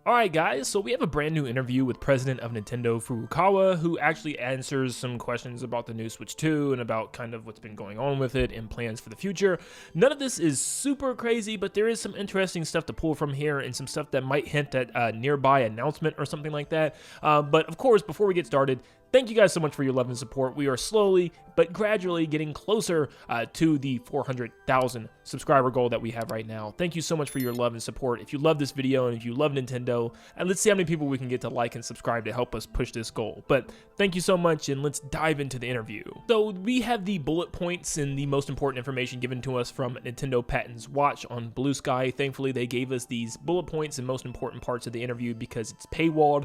Alright guys, so we have a brand new interview with President of Nintendo Furukawa, who actually answers some questions about the new Switch 2 and about kind of what's been going on with it and plans for the future. None of this is super crazy, but there is some interesting stuff to pull from here and some stuff that might hint at a nearby announcement or something like that. But of course, before we get started, thank you guys so much for your love and support. We are slowly but gradually getting closer to the 400,000 subscriber goal that we have right now. Thank you so much for your love and support. If you love this video and if you love Nintendo, and let's see how many people we can get to like and subscribe to help us push this goal. But thank you so much, and let's dive into the interview. So we have the bullet points and the most important information given to us from Nintendo Patents Watch on Blue Sky. Thankfully, they gave us these bullet points and most important parts of the interview because it's paywalled.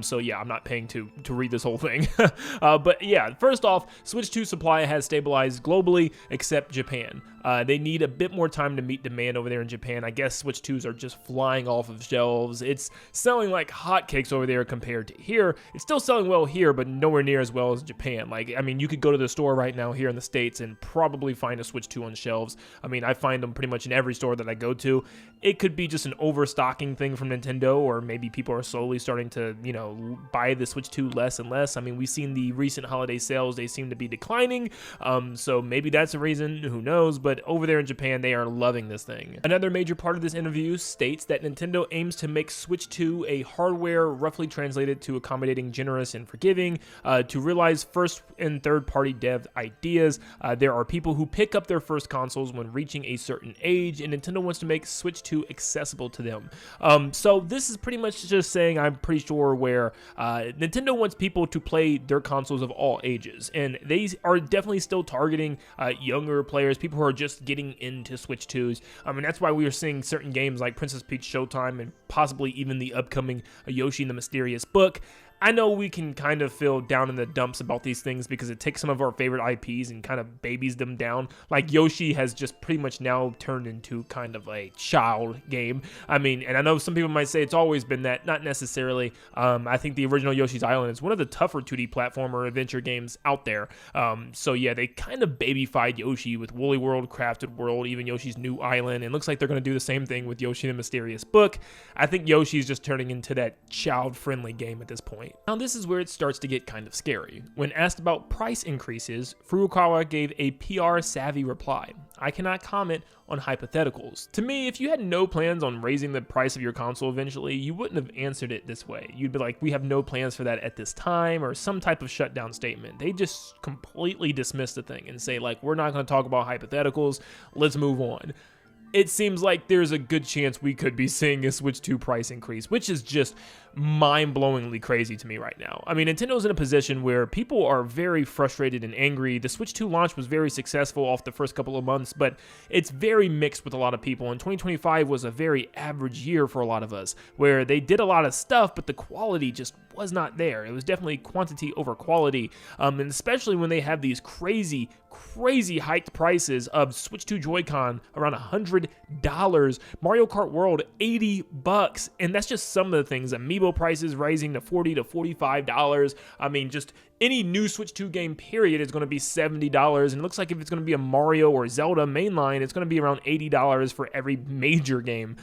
So yeah, I'm not paying to read this whole thing. But yeah, first off, Switch 2 supply has stabilized globally except Japan. They need a bit more time to meet demand over there in Japan. I guess Switch 2s are just flying off of shelves. It's selling like hotcakes over there compared to here. It's still selling well here, but nowhere near as well as Japan. Like, I mean, you could go to the store right now here in the States and probably find a Switch 2 on shelves. I mean, I find them pretty much in every store that I go to. It could be just an overstocking thing from Nintendo, or maybe people are slowly starting to, you know, buy the Switch 2 less and less. I mean, we've seen the recent holiday sales, they seem to be declining. So maybe that's a reason, who knows, but over there in Japan, they are loving this thing. Another major part of this interview states that Nintendo aims to make Switch 2 a hardware roughly translated to accommodating, generous, and forgiving, to realize first and third party dev ideas. There are people who pick up their first consoles when reaching a certain age, and Nintendo wants to make Switch 2 accessible to them. So this is pretty much just saying, I'm pretty sure, where Nintendo wants people to play their consoles of all ages, and they are definitely still targeting younger players, people who are just getting into Switch 2s. I mean, that's why we are seeing certain games like Princess Peach Showtime and possibly even the upcoming Yoshi and the Mysterious Book. I know we can kind of feel down in the dumps about these things because it takes some of our favorite IPs and kind of babies them down. Like Yoshi has just pretty much now turned into kind of a child game. I mean, and I know some people might say it's always been that, not necessarily. I think the original Yoshi's Island is one of the tougher 2D platformer adventure games out there. So yeah, they kind of babyfied Yoshi with Woolly World, Crafted World, even Yoshi's New Island. And it looks like they're going to do the same thing with Yoshi and the Mysterious Book. I think Yoshi's just turning into that child-friendly game at this point. Now this is where it starts to get kind of scary. When asked about price increases, Furukawa gave a PR-savvy reply. I cannot comment on hypotheticals. To me, if you had no plans on raising the price of your console eventually, you wouldn't have answered it this way. You'd be like, we have no plans for that at this time, or some type of shutdown statement. They just completely dismiss the thing and say, like, we're not going to talk about hypotheticals, let's move on. It seems like there's a good chance we could be seeing a Switch 2 price increase, which is just mind-blowingly crazy to me right now. I mean, Nintendo's in a position where people are very frustrated and angry. The Switch 2 launch was very successful off the first couple of months, but it's very mixed with a lot of people, and 2025 was a very average year for a lot of us, where they did a lot of stuff, but the quality just was not there. It was definitely quantity over quality, and especially when they have these crazy hiked prices of Switch 2 Joy-Con around $100, Mario Kart World $80, and that's just some of the things. Amiibo prices rising to $40 to $45. I mean, just any new Switch 2 game period is going to be $70, and it looks like if it's going to be a Mario or Zelda mainline, it's going to be around $80 for every major game.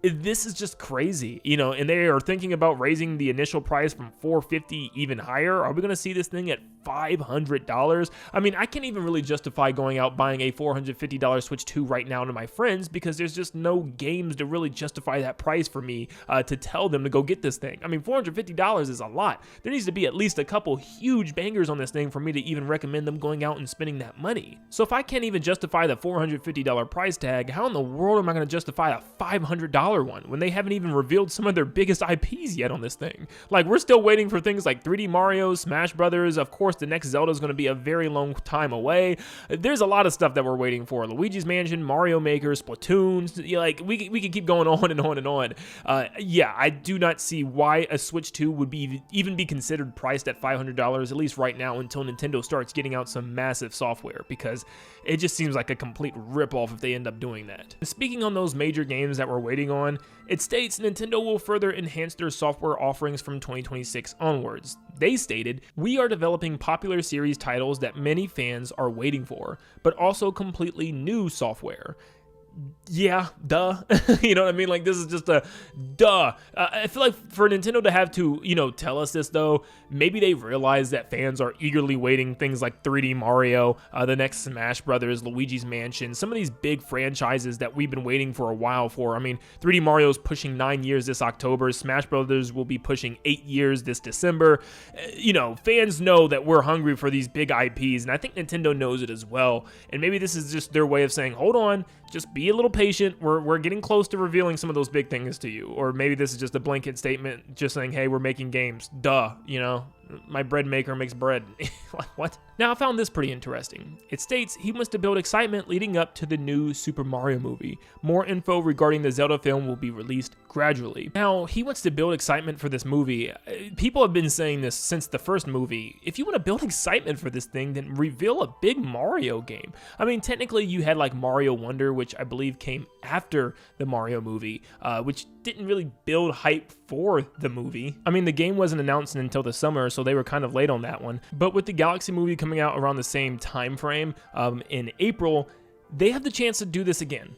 This is just crazy, you know, and they are thinking about raising the initial price from $450 even higher. Are we going to see this thing at $500? I mean, I can't even really justify going out buying a $450 Switch 2 right now to my friends because there's just no games to really justify that price for me to tell them to go get this thing. I mean, $450 is a lot. There needs to be at least a couple huge bangers on this thing for me to even recommend them going out and spending that money. So if I can't even justify the $450 price tag, how in the world am I going to justify a $500 one when they haven't even revealed some of their biggest IPs yet on this thing? Like, we're still waiting for things like 3D Mario, Smash Brothers. Of course, the next Zelda is going to be a very long time away. There's a lot of stuff that we're waiting for. Luigi's Mansion, Mario Maker, Splatoon. Like, we could keep going on and on and on. Yeah, I do not see why a Switch 2 would even be considered priced at $500, at least right now, until Nintendo starts getting out some massive software, because it just seems like a complete ripoff if they end up doing that. Speaking on those major games that we're waiting on, it states Nintendo will further enhance their software offerings from 2026 onwards. They stated, "We are developing popular series titles that many fans are waiting for, but also completely new software." yeah, duh. You know what I mean? Like, this is just a duh. I feel like for Nintendo to have to, tell us this, though, maybe they realize that fans are eagerly waiting things like 3D Mario, the next Smash Brothers, Luigi's Mansion, some of these big franchises that we've been waiting for a while for. I mean, 3D Mario's pushing 9 years this October. Smash Brothers will be pushing 8 years this December. Fans know that we're hungry for these big IPs, and I think Nintendo knows it as well. And maybe this is just their way of saying, hold on, just be a little patient. We're getting close to revealing some of those big things to you. Or maybe this is just a blanket statement just saying, hey, we're making games. Duh, my bread maker makes bread. What? Now, I found this pretty interesting. It states he wants to build excitement leading up to the new Super Mario movie. More info regarding the Zelda film will be released gradually. Now, he wants to build excitement for this movie. People have been saying this since the first movie. If you want to build excitement for this thing, then reveal a big Mario game. I mean, technically, you had like Mario Wonder, which I believe came after the Mario movie, which didn't really build hype for the movie. I mean, the game wasn't announced until the summer, so they were kind of late on that one. But with the Galaxy movie coming out around the same time frame, in April, they have the chance to do this again.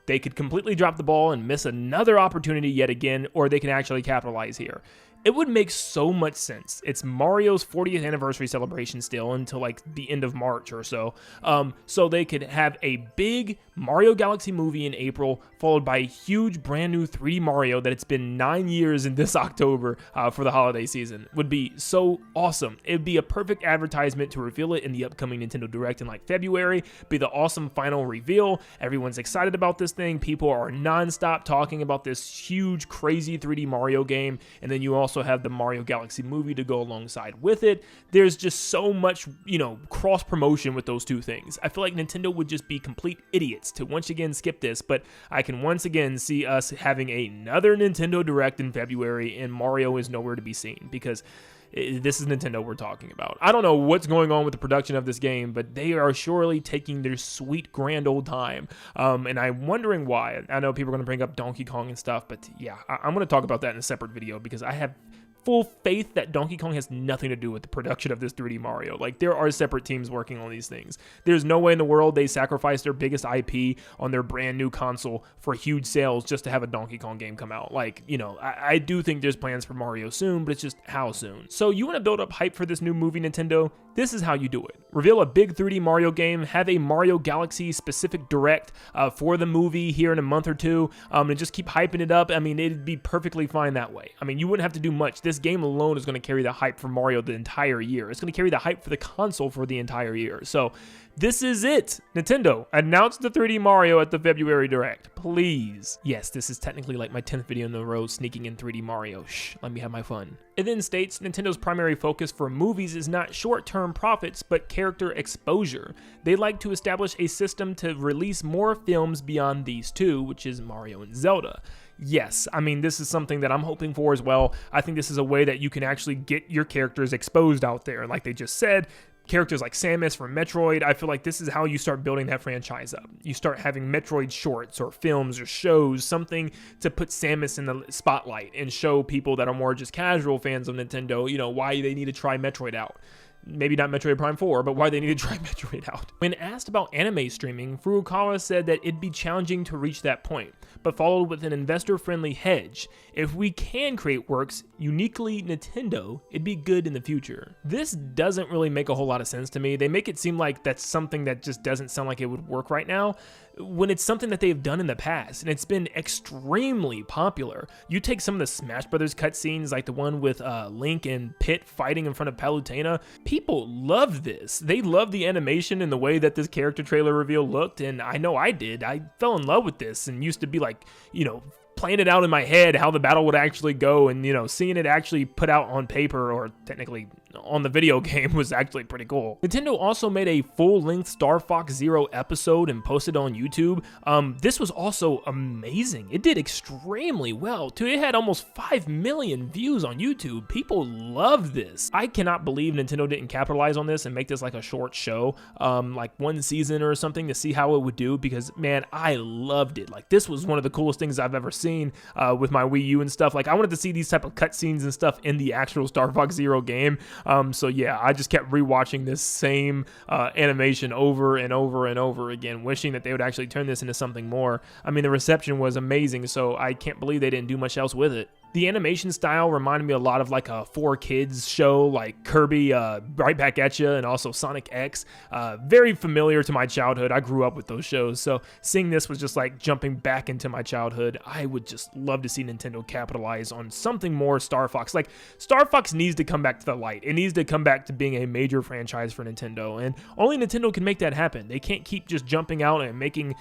They could completely drop the ball and miss another opportunity yet again, or they can actually capitalize here. It would make so much sense. It's Mario's 40th anniversary celebration still until like the end of March or so. So they could have a big Mario Galaxy movie in April, followed by a huge brand new 3D Mario that it's been 9 years in this October for the holiday season. Would be so awesome. It would be a perfect advertisement to reveal it in the upcoming Nintendo Direct in like February. Be the awesome final reveal. Everyone's excited about this thing. People are nonstop talking about this huge, crazy 3D Mario game. And then you also have the Mario Galaxy movie to go alongside with it. There's just so much, cross promotion with those two things. I feel like Nintendo would just be complete idiots to once again skip this, but I can once again see us having another Nintendo Direct in February and Mario is nowhere to be seen because this is Nintendo we're talking about. I don't know what's going on with the production of this game, but they are surely taking their sweet grand old time. And I'm wondering why. I know people are going to bring up Donkey Kong and stuff, but yeah, I'm going to talk about that in a separate video because I have full faith that Donkey Kong has nothing to do with the production of this 3D Mario. Like, there are separate teams working on these things. There's no way in the world they sacrifice their biggest IP on their brand new console for huge sales just to have a Donkey Kong game come out. Like, I do think there's plans for Mario soon, but it's just how soon. So you want to build up hype for this new movie, Nintendo? This is how you do it. Reveal a big 3D Mario game, have a Mario Galaxy specific direct for the movie here in a month or two, and just keep hyping it up. I mean, it'd be perfectly fine that way. I mean, you wouldn't have to do much. This game alone is going to carry the hype for Mario the entire year. It's going to carry the hype for the console for the entire year. So this is it. Nintendo, announce the 3D Mario at the February Direct, please. Yes, this is technically like my 10th video in a row sneaking in 3D Mario. Shh, let me have my fun. It then states Nintendo's primary focus for movies is not short-term profits, but character exposure. They like to establish a system to release more films beyond these two, which is Mario and Zelda. Yes, I mean, this is something that I'm hoping for as well. I think this is a way that you can actually get your characters exposed out there. Like they just said, characters like Samus from Metroid, I feel like this is how you start building that franchise up. You start having Metroid shorts or films or shows, something to put Samus in the spotlight and show people that are more just casual fans of Nintendo, why they need to try Metroid out. Maybe not Metroid Prime 4, but why they need to try Metroid out. When asked about anime streaming, Furukawa said that it'd be challenging to reach that point, but followed with an investor-friendly hedge. If we can create works uniquely Nintendo, it'd be good in the future. This doesn't really make a whole lot of sense to me. They make it seem like that's something that just doesn't sound like it would work right now, when it's something that they've done in the past, and it's been extremely popular. You take some of the Smash Brothers cutscenes, like the one with Link and Pit fighting in front of Palutena. People loved this. They loved the animation and the way that this character trailer reveal looked, and I know I did. I fell in love with this and used to be like, playing it out in my head how the battle would actually go, and seeing it actually put out on paper, or technically on the video game, was actually pretty cool. Nintendo also made a full-length Star Fox Zero episode and posted on YouTube. This was also amazing. It did extremely well too. It had almost 5 million views on YouTube. People loved this. I cannot believe Nintendo didn't capitalize on this and make this like a short show, like one season or something, to see how it would do, because man, I loved it. Like, this was one of the coolest things I've ever seen with my Wii U and stuff. Like, I wanted to see these type of cutscenes and stuff in the actual Star Fox Zero game. So yeah, I just kept rewatching this same animation over and over and over again, wishing that they would actually turn this into something more. I mean, the reception was amazing, so I can't believe they didn't do much else with it. The animation style reminded me a lot of like a 4Kids show like Kirby, Right Back at Ya, and also Sonic X. Very familiar to my childhood. I grew up with those shows, so seeing this was just like jumping back into my childhood. I would just love to see Nintendo capitalize on something more Star Fox. Like, Star Fox needs to come back to the light. It needs to come back to being a major franchise for Nintendo, and only Nintendo can make that happen. They can't keep just jumping out and making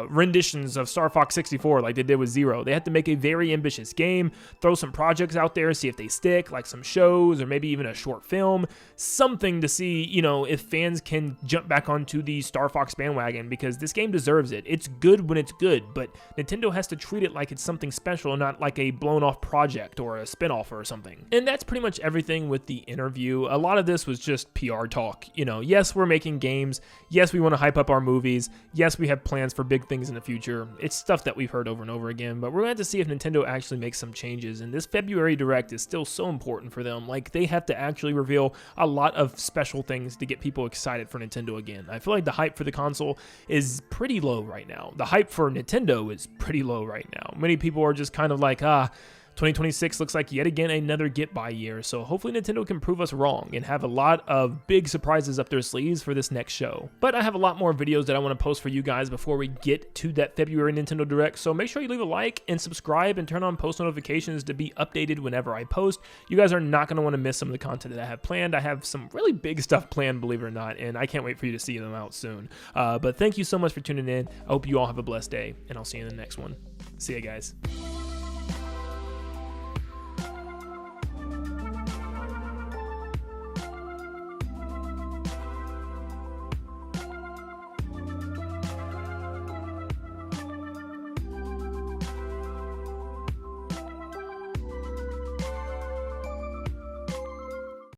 renditions of Star Fox 64 like they did with Zero. They have to make a very ambitious game, throw some projects out there, see if they stick, like some shows or maybe even a short film, something to see, you know, if fans can jump back onto the Star Fox bandwagon, because this game deserves it. It's good when it's good, but Nintendo has to treat it like it's something special, not like a blown off project or a spin-off or something. And that's pretty much everything with the interview. A lot of this was just PR talk. You know, yes, we're making games. Yes, we want to hype up our movies. Yes, we have plans for big things in the future. It's stuff that we've heard over and over again, but we're going to have to see if Nintendo actually makes some changes. And this February Direct is still so important for them. Like, they have to actually reveal a lot of special things to get people excited for Nintendo again. I feel like the hype for the console is pretty low right now. The hype for Nintendo is pretty low right now. Many people are just kind of like, 2026 looks like yet again another get-by year, so hopefully Nintendo can prove us wrong and have a lot of big surprises up their sleeves for this next show. But I have a lot more videos that I want to post for you guys before we get to that February Nintendo Direct, so make sure you leave a like and subscribe and turn on post notifications to be updated whenever I post. You guys are not going to want to miss some of the content that I have planned. I have some really big stuff planned, believe it or not, and I can't wait for you to see them out soon. But thank you so much for tuning in. I hope you all have a blessed day, and I'll see you in the next one. See ya, guys.